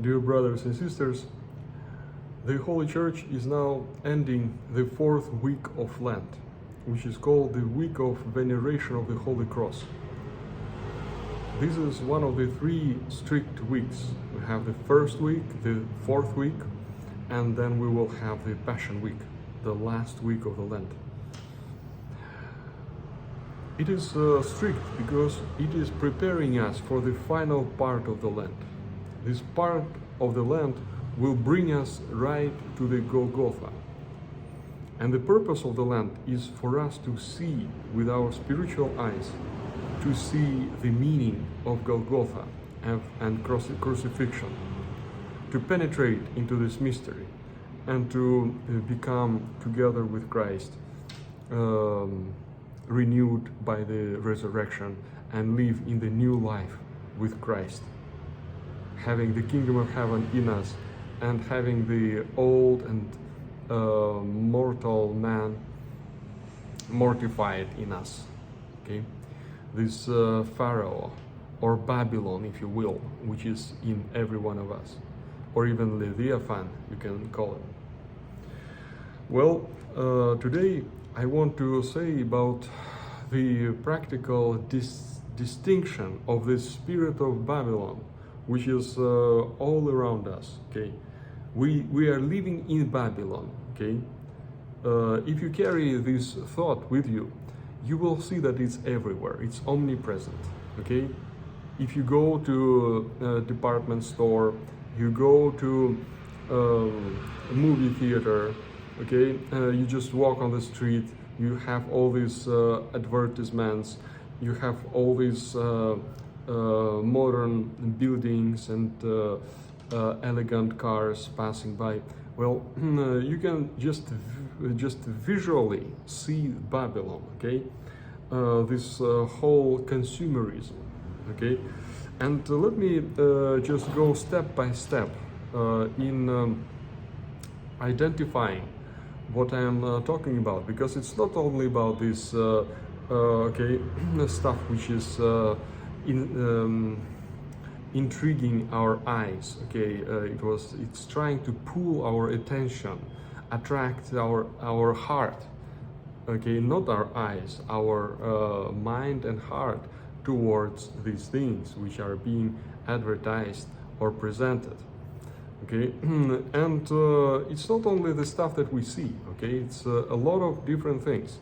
Dear brothers and sisters, the Holy Church is now ending the 4th week of Lent, which is called the week of veneration of the Holy Cross. This is one of the 3 strict weeks. We have the first week, the 4th week, and then we will have the Passion Week, the last week of the Lent. It is strict because it is preparing us for the final part of the Lent. This part of the Lent will bring us right to the Golgotha. And the purpose of the Lent is for us to see with our spiritual eyes, to see the meaning of Golgotha and crucifixion, to penetrate into this mystery and to become together with Christ, renewed by the resurrection, and live in the new life with Christ, having the kingdom of heaven in us and having the old and mortal man mortified in us. Okay, this Pharaoh or Babylon, if you will, which is in every one of us, or even Leviathan, you can call it. Well, today I want to say about the practical distinction of the spirit of Babylon, which is all around us. Okay, we are living in Babylon. Okay, if you carry this thought with you, you will see that it's everywhere. It's omnipresent. Okay, if you go to a department store, you go to a movie theater. Okay, you just walk on the street, you have all these advertisements, you have all these modern buildings and elegant cars passing by. Well, you can just visually see Babylon, okay? This whole consumerism, okay? And let me just go step by step in identifying what I am talking about, because it's not only about this stuff which is intriguing our eyes. Okay, it's trying to pull our attention, attract our heart. Okay, not our eyes, our mind and heart towards these things which are being advertised or presented. Okay, and it's not only the stuff that we see. Okay, it's a lot of different things.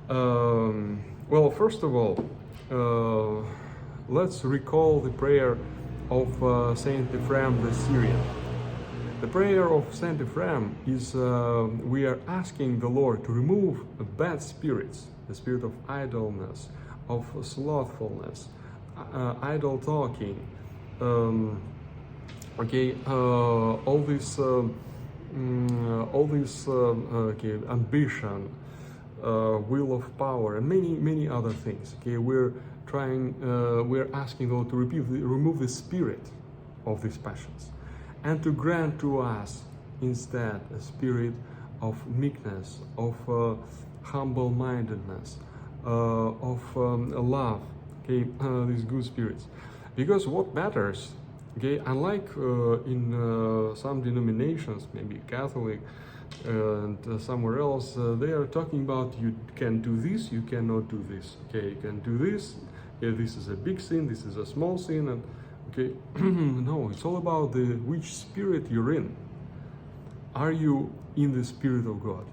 Well, first of all, let's recall the prayer of Saint Ephraim the Syrian. The prayer of Saint Ephraim is we are asking the Lord to remove bad spirits, the spirit of idleness, of slothfulness, idle talking. All this ambition, will of power, and many other things. Okay, we're asking God to remove the spirit of these passions, and to grant to us instead a spirit of meekness, of humble-mindedness, of love. Okay, these good spirits, because what matters. Okay, unlike in some denominations, maybe Catholic and somewhere else, they are talking about you can do this, you cannot do this. Okay, you can do this. This is a big sin. This is a small sin. And okay, no, it's all about which spirit you're in. Are you in the Spirit of God?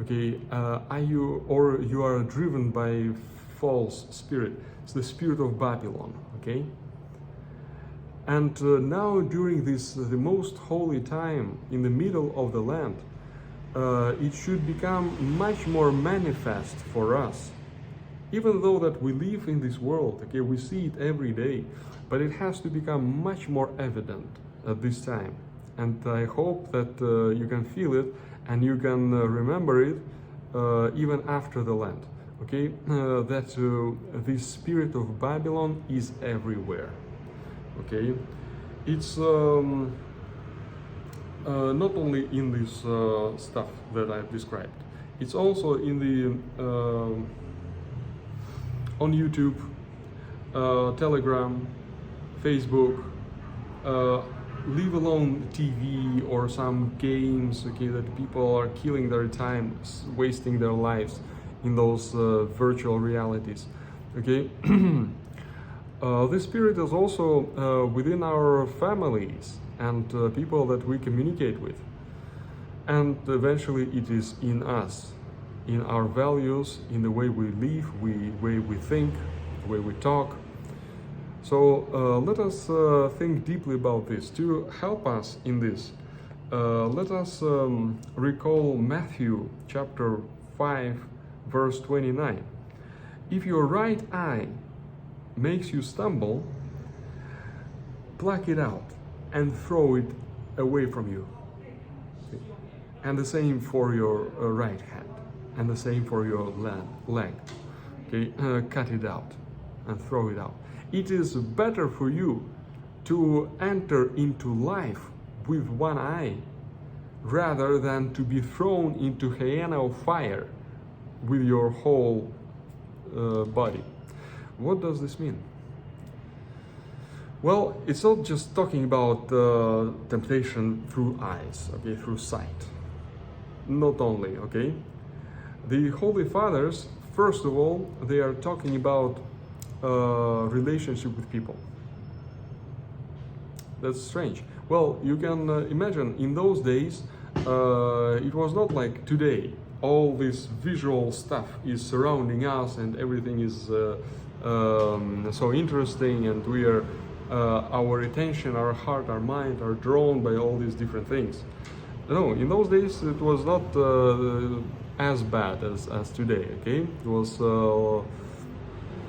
Okay, are you, or you are driven by false spirit? It's the spirit of Babylon. Okay. And now during this, the most holy time, in the middle of the Lent, it should become much more manifest for us. Even though that we live in this world, okay, we see it every day, but it has to become much more evident at this time. And I hope that you can feel it and you can remember it even after the Lent. Okay, that this spirit of Babylon is everywhere. Okay, it's not only in this stuff that I've described. It's also in the on YouTube, Telegram, Facebook, leave alone TV or some games, okay, that people are killing their time, wasting their lives in those virtual realities, okay. This spirit is also within our families and people that we communicate with, and eventually it is in us, in our values, in the way we live, way we think, the way we talk. So let us think deeply about this. To help us in this, let us recall Matthew chapter 5 verse 29. If your right eye makes you stumble, pluck it out and throw it away from you. And the same for your right hand, and the same for your leg. Okay, cut it out and throw it out. It is better for you to enter into life with one eye rather than to be thrown into Gehenna of fire with your whole body. What does this mean? Well, it's not just talking about temptation through eyes, okay, through sight. Not only, okay. The Holy Fathers, first of all, they are talking about relationship with people. That's strange. Well, you can imagine in those days, it was not like today. All this visual stuff is surrounding us, and everything is so interesting, and we are our attention, our heart, our mind are drawn by all these different things. No, in those days it was not as bad as today. Okay, it was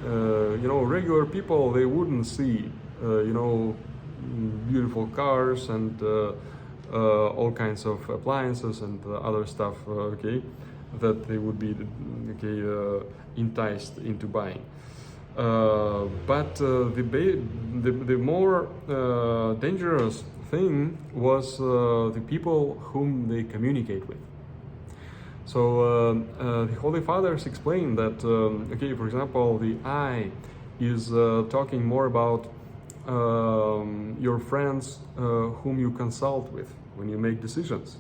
regular people, they wouldn't see beautiful cars and all kinds of appliances and other stuff. Okay, that they would be enticed into buying. But the more dangerous thing was the people whom they communicate with. So the Holy Fathers explain that, for example, the eye is talking more about your friends whom you consult with when you make decisions.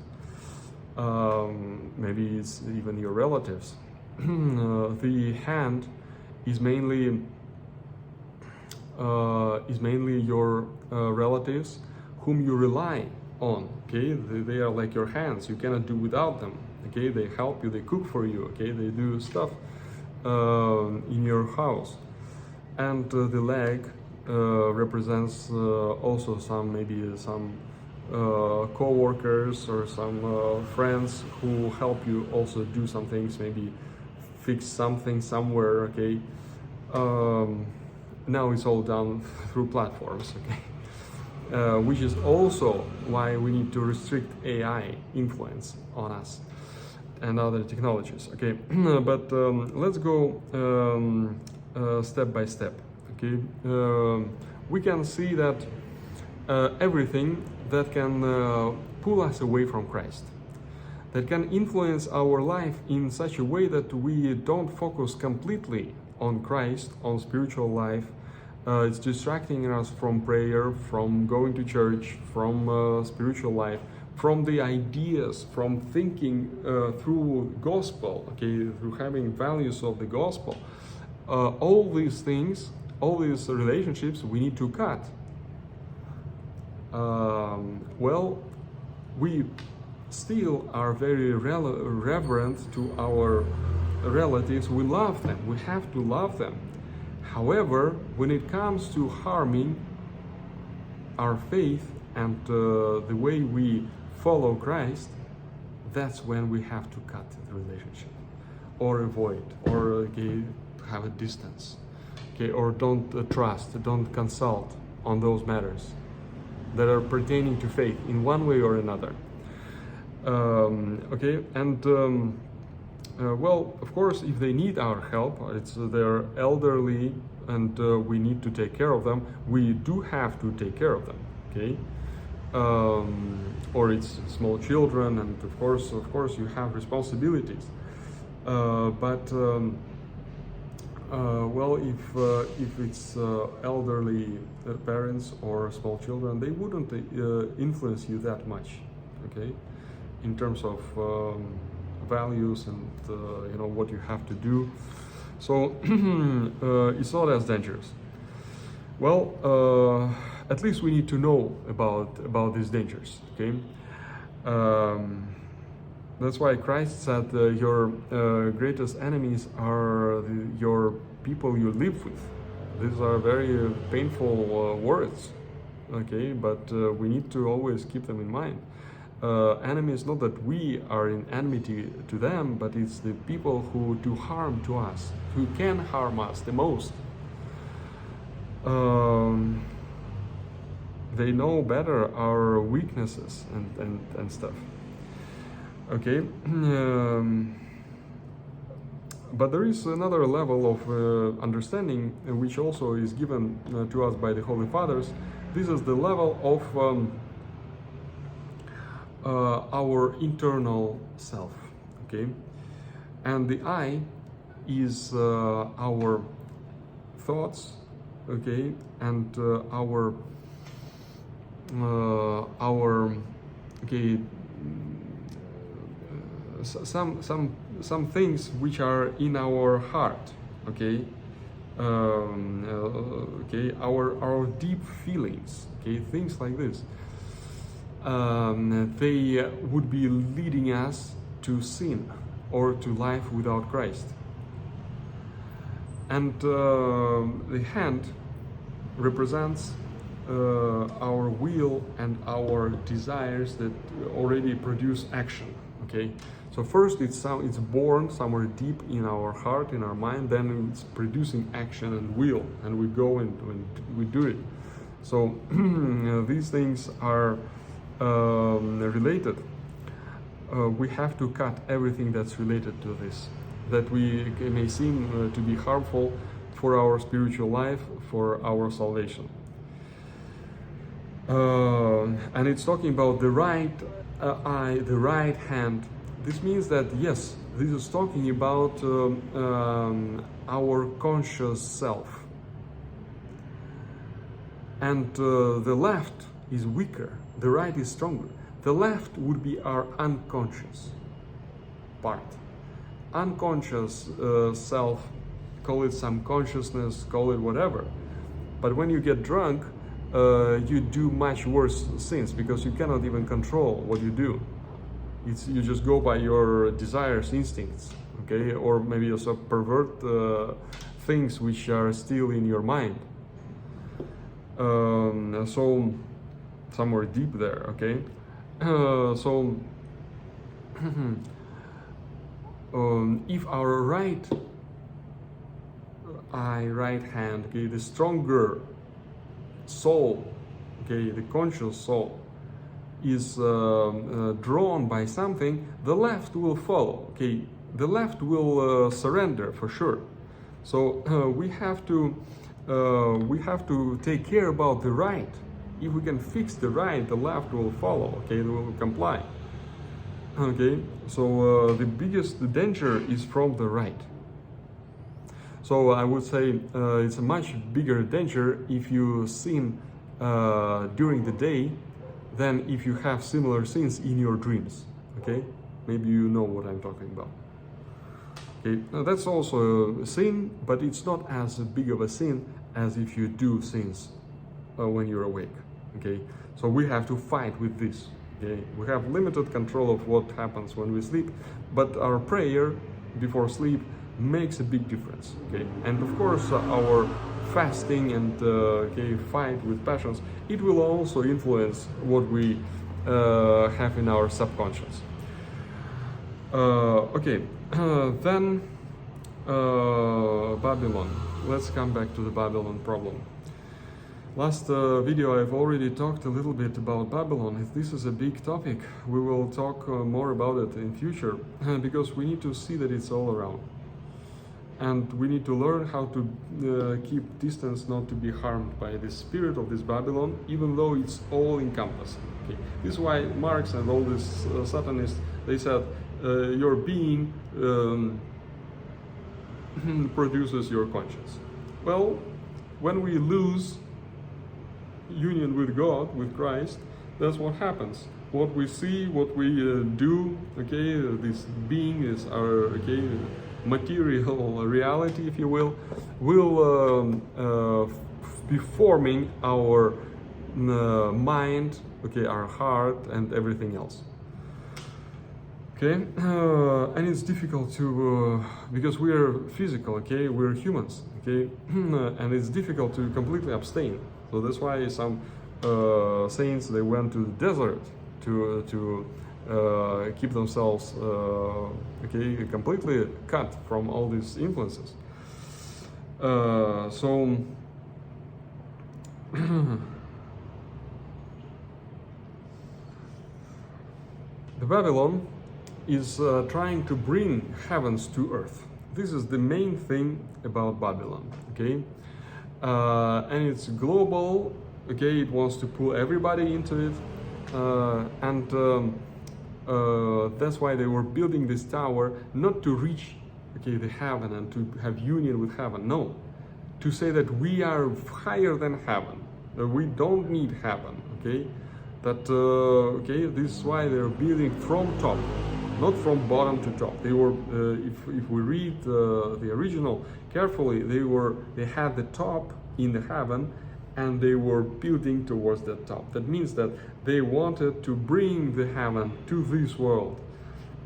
Maybe it's even your relatives. The hand is mainly your relatives whom you rely on. Okay, they are like your hands. You cannot do without them. Okay, they help you. They cook for you. Okay, they do stuff in your house. And the leg represents also some co-workers or some friends who help you also do some things, maybe fix something somewhere. Okay, now it's all done through platforms. Okay, which is also why we need to restrict AI influence on us and other technologies. Okay, but let's go step by step. Okay, we can see that everything that can pull us away from Christ, that can influence our life in such a way that we don't focus completely on Christ, on spiritual life. It's distracting us from prayer, from going to church, from spiritual life, from the ideas, from thinking through gospel, okay, through having values of the gospel. All these things, all these relationships, we need to cut. Well, we still are very reverent to our relatives. We love them. We have to love them. However, when it comes to harming our faith and the way we follow Christ, that's when we have to cut the relationship, or avoid, or have a distance, or don't trust, don't consult on those matters that are pertaining to faith in one way or another. Well, of course, if they need our help, they're elderly and we need to take care of them, we do have to take care of them, okay? Or it's small children, and of course you have responsibilities. But Well, if it's elderly parents or small children, they wouldn't influence you that much, okay, in terms of values and what you have to do. So it's not as dangerous. Well, at least we need to know about these dangers, okay. That's why Christ said your greatest enemies are your people you live with. These are very painful words, okay, but we need to always keep them in mind. Enemies, not that we are in enmity to them, but it's the people who do harm to us, who can harm us the most. They know better our weaknesses and stuff. Okay, but there is another level of understanding which also is given to us by the Holy Fathers. This is the level of our internal self, okay? And the I is our thoughts, okay, and our okay, some things which are in our heart, okay, okay, our deep feelings, okay, things like this. They would be leading us to sin or to life without Christ. And the hand represents our will and our desires that already produce action, okay. So first it's born somewhere deep in our heart, in our mind, then it's producing action and will, and we go and we do it. So these things are related. We have to cut everything that's related to this, that may seem to be harmful for our spiritual life, for our salvation. And it's talking about the right eye, the right hand. This means that, yes, this is talking about our conscious self. And the left is weaker, the right is stronger. The left would be our unconscious part. Unconscious self, call it some consciousness, call it whatever. But when you get drunk, you do much worse sins because you cannot even control what you do. You just go by your desires, instincts, okay? Or maybe you also pervert things which are still in your mind. So somewhere deep there, okay? So if our right eye, right hand, okay, the stronger soul, okay, the conscious soul, is drawn by something, the left will follow, okay? The left will surrender for sure. So we have to take care about the right. If we can fix the right, the left will follow, okay? They will comply. Okay, so the biggest danger is from the right. So I would say it's a much bigger danger if you sin during the day than if you have similar sins in your dreams, okay? Maybe you know what I'm talking about. Okay, now that's also a sin, but it's not as big of a sin as if you do sins when you're awake, okay? So we have to fight with this, okay? We have limited control of what happens when we sleep, but our prayer before sleep makes a big difference, okay? And of course our fasting and okay, fight with passions, it will also influence what we have in our subconscious. Okay, then Babylon. Let's come back to the Babylon problem. Last video I've already talked a little bit about Babylon. This is a big topic. We will talk more about it in future because we need to see that it's all around. And we need to learn how to keep distance, not to be harmed by the spirit of this Babylon, even though it's all encompassing. Okay? This is why Marx and all these Satanists, they said, your being produces your conscience? Well, when we lose union with God, with Christ, that's what happens. What we see, what we do, okay, this being is our, okay, material reality, if you will be forming our mind, okay, our heart, and everything else. Okay, and it's difficult to, because we are physical, okay, we're humans, okay, and it's difficult to completely abstain. So that's why some saints, they went to the desert to keep themselves, okay, completely cut from all these influences. So the Babylon is trying to bring heavens to earth. This is the main thing about Babylon, okay? And it's global, okay? It wants to pull everybody into it, and that's why they were building this tower, not to reach, okay, the heaven and to have union with heaven. No, to say that we are higher than heaven. We don't need heaven, okay? That okay, this is why they're building from top, not from bottom to top. They were, if we read the original carefully, they had the top in the heaven, and they were building towards the top. That means that they wanted to bring the heaven to this world.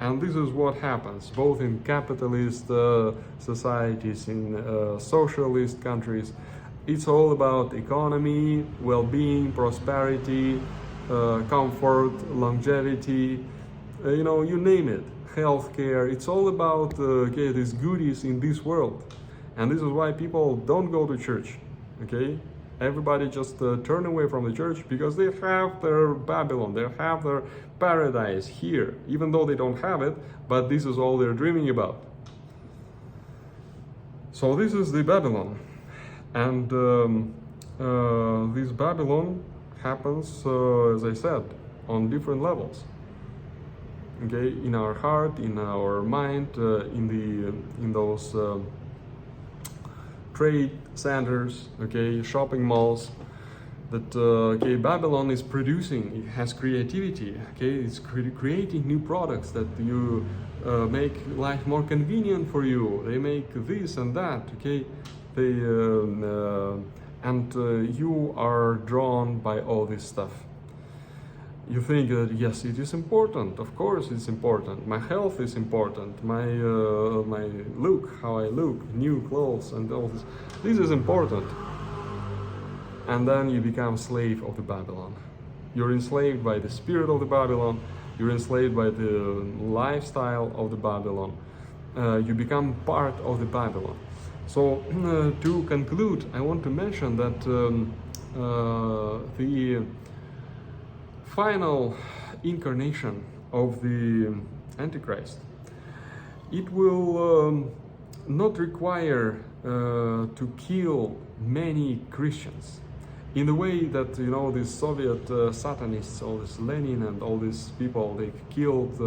And this is what happens both in capitalist societies, in socialist countries. It's all about economy, well-being, prosperity, comfort, longevity, you know, you name it, healthcare. It's all about okay, these goodies in this world. And this is why people don't go to church, okay? Everybody just turn away from the church because they have their Babylon, they have their paradise here, even though they don't have it, but this is all they're dreaming about. So this is the Babylon. And this Babylon happens, as I said, on different levels. Okay, in our heart, in our mind, in those trade centers, okay, shopping malls. That okay, Babylon is producing. It has creativity. Okay, it's creating new products that you make life more convenient for you. They make this and that. Okay, they and you are drawn by all this stuff. You think that yes, it is important. Of course, it's important. My health is important. My look, how I look, new clothes, and all this. This is important. And then you become slave of the Babylon. You're enslaved by the spirit of the Babylon. You're enslaved by the lifestyle of the Babylon. You become part of the Babylon. So to conclude, I want to mention that the final incarnation of the Antichrist, it will not require to kill many Christians in the way that, you know, these Soviet Satanists, all this Lenin and all these people, they killed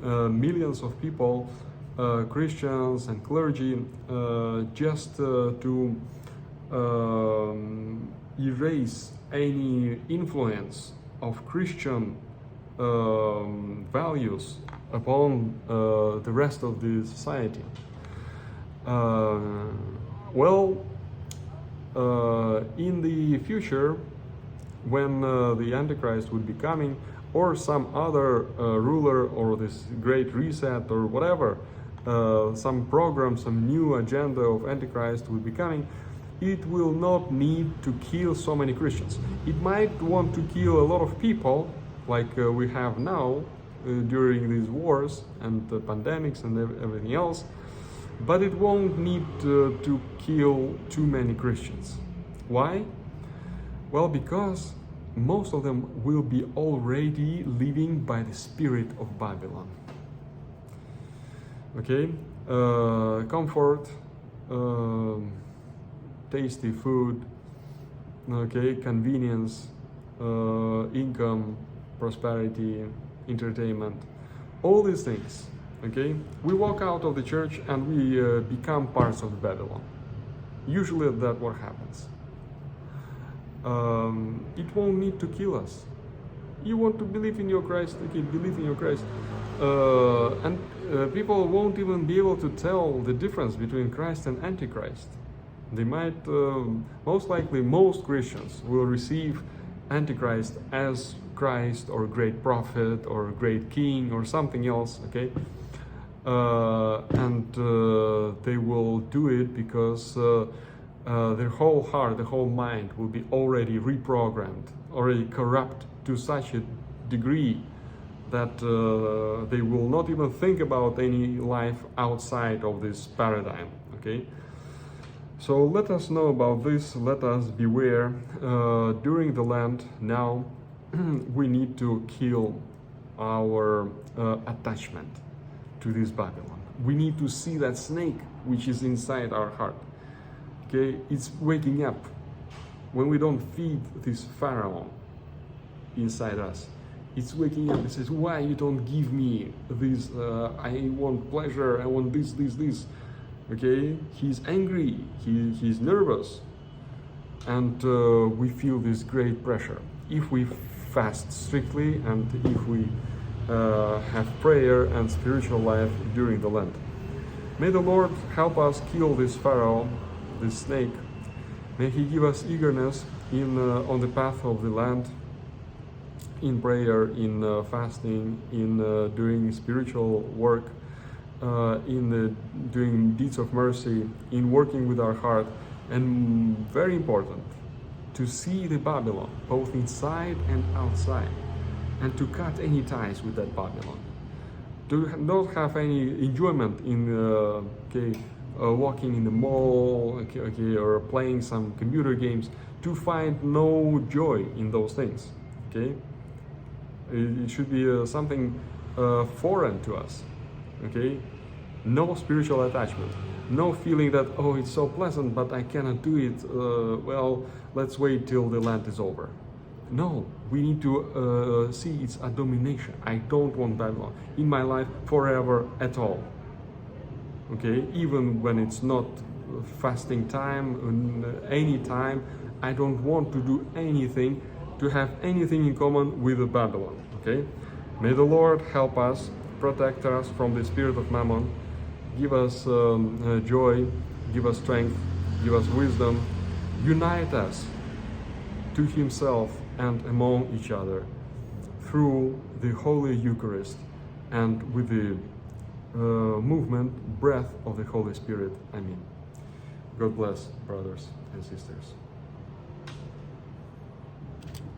millions of people, Christians and clergy, just to erase any influence of Christian values upon the rest of the society. In the future, when the Antichrist would be coming, or some other ruler, or this great reset, or whatever, some program, some new agenda of Antichrist will be coming, it will not need to kill so many Christians. It might want to kill a lot of people, like we have now during these wars and the pandemics and everything else, but it won't need to kill too many Christians. Why? Well, because most of them will be already living by the spirit of Babylon. Okay? Comfort, tasty food, okay, convenience, income, prosperity, entertainment, all these things, Okay, we walk out of the church and we become parts of Babylon. Usually that's what happens. It won't need to kill us. You want to believe in your Christ, okay, believe in your Christ. And people won't even be able to tell the difference between Christ and Antichrist. They might, most likely, most Christians will receive Antichrist as Christ or great prophet or great king or something else, okay? And they will do it because their whole heart, their whole mind will be already reprogrammed, already corrupt to such a degree that they will not even think about any life outside of this paradigm, okay? So let us know about this, let us beware. During the Lent now, we need to kill our attachment to this Babylon. We need to see that snake which is inside our heart. Okay, it's waking up when we don't feed this Pharaoh inside us. It's waking up. It says, "Why you don't give me this? I want pleasure. I want this." Okay, he's angry. He's nervous, and we feel this great pressure. If we fast strictly and if we have prayer and spiritual life during the Lent, may the Lord help us kill this Pharaoh, this snake. May He give us eagerness in on the path of the Lent, in prayer, in fasting, in doing spiritual work, in doing deeds of mercy, in working with our heart, and very important, to see the Babylon both inside and outside, and to cut any ties with that Babylon. To not have any enjoyment in walking in the mall, or playing some computer games, to find no joy in those things. Okay, it should be something foreign to us. Okay, no spiritual attachment, no feeling that, oh, it's so pleasant, but I cannot do it. Well, let's wait till the Lent is over. No, we need to see it's a domination. I don't want Babylon in my life forever at all. Okay, even when it's not fasting time, any time, I don't want to do anything, to have anything in common with the Babylon. Okay, may the Lord help us, protect us from the spirit of Mammon, give us joy, give us strength, give us wisdom, unite us to Himself and among each other through the Holy Eucharist and with the movement, breath of the Holy Spirit. Amen. God bless, brothers and sisters.